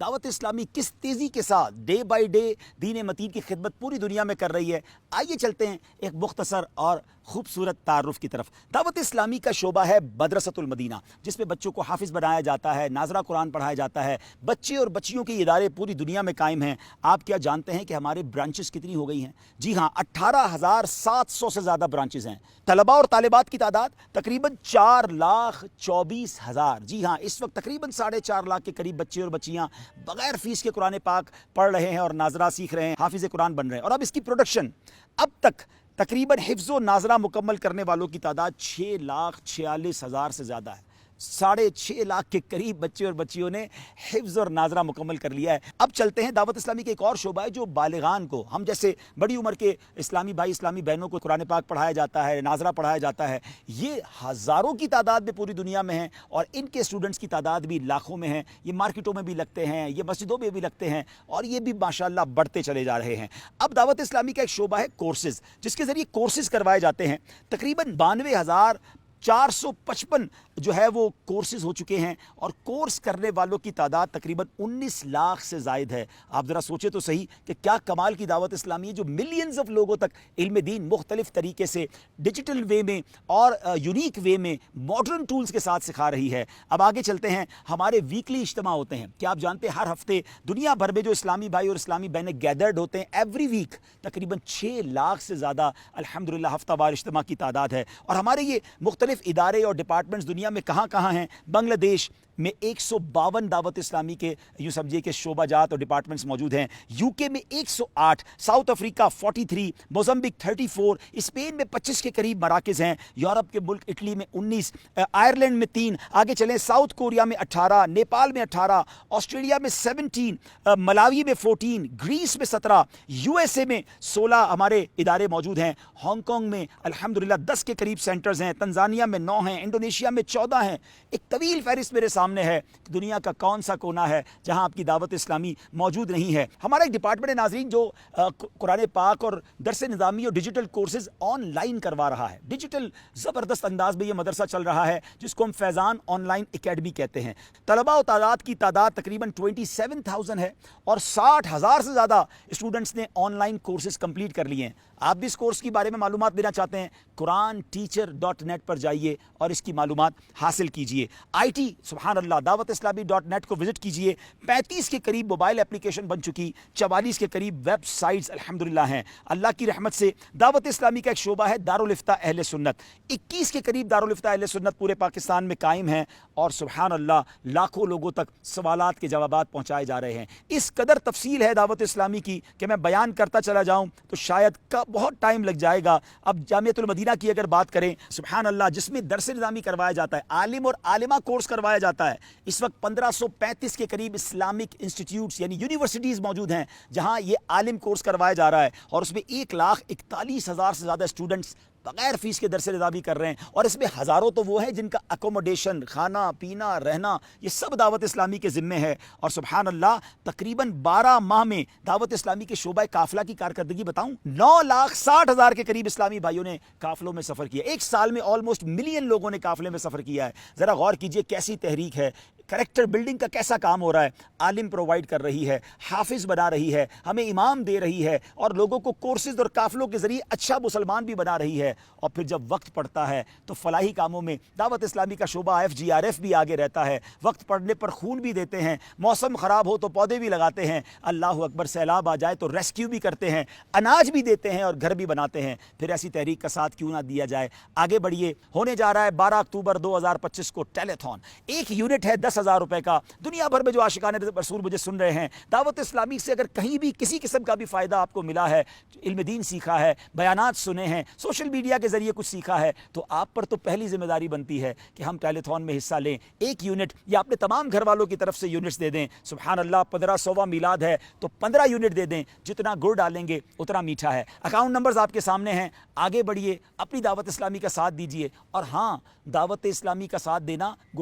دعوت اسلامی کس تیزی کے ساتھ ڈے بائی ڈے دین متین کی خدمت پوری دنیا میں کر رہی ہے۔ آئیے چلتے ہیں ایک مختصر اور خوبصورت تعارف کی طرف۔ دعوت اسلامی کا شعبہ ہے مدرسۃ المدینہ، جس میں بچوں کو حافظ بنایا جاتا ہے، ناظرہ قرآن پڑھایا جاتا ہے۔ بچے اور بچیوں کے ادارے پوری دنیا میں قائم ہیں۔ آپ کیا جانتے ہیں کہ ہمارے برانچز کتنی ہو گئی ہیں؟ جی ہاں، 18,700 سے زیادہ برانچز ہیں۔ طلباء اور طالبات کی تعداد تقریباً 4,24,000۔ جی ہاں، اس وقت تقریباً 4.5 لاکھ کے قریب بچے اور بچیاں بغیر فیس کے قرآن پاک پڑھ رہے ہیں اور ناظرہ سیکھ رہے ہیں، حافظ قرآن بن رہے ہیں۔ اور اب اس کی پروڈکشن اب تک تقریباً حفظ و ناظرہ مکمل کرنے والوں کی تعداد 6,46,000 سے زیادہ ہے۔ 6.5 لاکھ کے قریب بچے اور بچیوں نے حفظ اور ناظرہ مکمل کر لیا ہے۔ اب چلتے ہیں دعوت اسلامی کے ایک اور شعبہ ہے جو بالغان کو، ہم جیسے بڑی عمر کے اسلامی بھائی اسلامی بہنوں کو قرآن پاک پڑھایا جاتا ہے، ناظرہ پڑھایا جاتا ہے۔ یہ ہزاروں کی تعداد میں پوری دنیا میں ہیں اور ان کے اسٹوڈنٹس کی تعداد بھی لاکھوں میں ہیں۔ یہ مارکیٹوں میں بھی لگتے ہیں، یہ مسجدوں میں بھی لگتے ہیں اور یہ بھی ماشاءاللہ بڑھتے چلے جا رہے ہیں۔ اب دعوت اسلامی کا ایک شعبہ ہے کورسز، جس کے ذریعے کورسز کروائے جاتے ہیں۔ تقریباً 92,455 جو ہے وہ کورسز ہو چکے ہیں اور کورس کرنے والوں کی تعداد تقریباً 19 لاکھ سے زائد ہے۔ آپ ذرا سوچیں تو صحیح کہ کیا کمال کی دعوت اسلامی ہے جو ملینز آف لوگوں تک علم دین مختلف طریقے سے ڈیجیٹل وے میں اور یونیک وے میں ماڈرن ٹولز کے ساتھ سکھا رہی ہے۔ اب آگے چلتے ہیں، ہمارے ویکلی اجتماع ہوتے ہیں۔ کیا آپ جانتے ہیں ہر ہفتے دنیا بھر میں جو اسلامی بھائی اور اسلامی بہنیں گیدرڈ ہوتے ہیں ایوری ویک، تقریباً 6 لاکھ سے زیادہ الحمدللہ ہفتہ وار اجتماع کی تعداد ہے۔ اور ہمارے یہ مختلف ادارے اور ڈپارٹمنٹس دنیا میں کہاں کہاں ہیں؟ بنگلہ دیش میں 152 دعوت اسلامی کے یوں سمجھیے کہ شعبہ جات اور ڈپارٹمنٹس موجود ہیں۔ یو کے میں 108، ساؤتھ افریقہ 43، موزمبک 34، اسپین میں 25 کے قریب مراکز ہیں، یورپ کے ملک اٹلی میں 19، آئرلینڈ میں 3، آگے چلیں ساؤتھ کوریا میں 18، نیپال میں 18، آسٹریلیا میں 17، ملاوی میں 14، گریس میں 17، یو ایس اے میں 16 ہمارے ادارے موجود ہیں، ہانگ کانگ میں الحمدللہ 10 کے قریب سینٹرز ہیں، تنزانیہ میں 9 ہیں، انڈونیشیا میں 14 ہیں۔ ایک طویل فہرست میرے سامنے ہے کہ دنیا کا کون سا کونا ہے جہاں آپ کی دعوت اسلامی موجود نہیں ہے۔ ہمارا ایک ڈپارٹمنٹ ہے ناظرین جو قرآن پاک اور درس نظامی اور ڈیجیٹل کورسز آن لائن کروا رہا ہے۔ ڈیجیٹل زبردست انداز میں یہ مدرسہ چل رہا ہے جس کو ہم فیضان آن لائن اکیڈمی کہتے ہیں۔ طلباء و تعداد کی تعداد تقریباً 27,000 ہے اور 60,000 سے زیادہ اسٹوڈنٹس نے آن لائن کورسز کمپلیٹ کر لیے ہیں۔ آپ بھی اس کورس کے بارے میں معلومات دینا چاہتے ہیں، QuranTeacher.net پر جائیے اور اس کی معلومات حاصل کیجئے۔ IT سبحان اللہ دعوت اسلامی .net کو وزٹ کیجئے۔ 35 کے قریب موبائل اپلیکیشن بن چکی، 44 کے قریب ویب سائٹس الحمدللہ ہیں۔ اللہ کی رحمت سے دعوت اسلامی کا ایک شعبہ ہے دارالافتاء اہل سنت، 21 کے قریب دارالافتاء اہل سنت پورے پاکستان میں قائم ہیں اور سبحان اللہ لاکھوں لوگوں تک سوالات کے جوابات پہنچائے جا رہے ہیں۔ اس قدر تفصیل ہے دعوت اسلامی کی کہ میں بیان کرتا چلا جاؤں تو شاید بہت ٹائم لگ جائے گا۔ اب جامعۃ المدینہ کی اگر بات کریں، سبحان اللہ جس میں درس نظامی کروایا جاتا ہے، عالم اور عالمہ کورس کروایا جاتا ہے، اس وقت 1535 کے قریب اسلامک انسٹیٹیوٹس یعنی یونیورسٹیز موجود ہیں جہاں یہ عالم کورس کروایا جا رہا ہے اور اس میں 1,41,000 سے زیادہ اسٹوڈنٹس بغیر فیس کے درس نظامی کر رہے ہیں اور اس میں ہزاروں تو وہ ہیں جن کا اکوموڈیشن، کھانا پینا رہنا یہ سب دعوت اسلامی کے ذمے ہے۔ اور سبحان اللہ تقریباً 12 ماہ میں دعوت اسلامی کے شعبہ قافلہ کی کارکردگی بتاؤں، 9,60,000 کے قریب اسلامی بھائیوں نے قافلوں میں سفر کیا۔ ایک سال میں آلموسٹ ملین لوگوں نے قافلے میں سفر کیا ہے۔ ذرا غور کیجئے کیسی تحریک ہے، کریکٹر بلڈنگ کا کیسا کام ہو رہا ہے۔ عالم پرووائڈ کر رہی ہے، حافظ بنا رہی ہے، ہمیں امام دے رہی ہے اور لوگوں کو کورسز اور قافلوں کے ذریعے اچھا مسلمان بھی بنا رہی ہے۔ اور پھر جب وقت پڑتا ہے تو فلاحی کاموں میں دعوت اسلامی کا شعبہ FGRF بھی آگے رہتا ہے۔ وقت پڑنے پر خون بھی دیتے ہیں، موسم خراب ہو تو پودے بھی لگاتے ہیں، اللہ اکبر سیلاب آ جائے تو ریسکیو بھی کرتے ہیں، اناج بھی دیتے ہیں اور گھر بھی بناتے ہیں۔ پھر ایسی تحریک کا ساتھ کیوں نہ دیا جائے؟ آگے بڑھیے، ہونے جا رہا ہے 12 اکتوبر 2025 کو ٹیلیتھون۔ ایک یونٹ ہے 10,000 روپے کا۔ دنیا بھر میں جو عاشقان رسول مجھے سن رہے ہیں، دعوت اسلامی سے اگر کہیں بھی کسی قسم کا بھی فائدہ آپ کو ملا ہے، علم دین سیکھا ہے، بیانات سنے ہیں، سوشل میڈیا کے ذریعے کچھ سیکھا ہے، تو آپ پر تو پہلی ذمہ داری بنتی ہے کہ ہم ٹیلیتھون میں حصہ لیں۔ ایک یونٹ یا اپنے تمام گھر والوں کی طرف سے یونٹس دے دیں۔ سبحان اللہ 1500واں میلاد ہے تو 15 یونٹ دے دیں، جتنا گڑ ڈالیں گے اتنا میٹھا ہے۔ اکاؤنٹ نمبرز آپ کے سامنے ہیں، آگے بڑھیے، اپنی دعوت اسلامی کا ساتھ دیجیے۔ اور ہاں، دعوت اسلامی کا ساتھ دینا گویا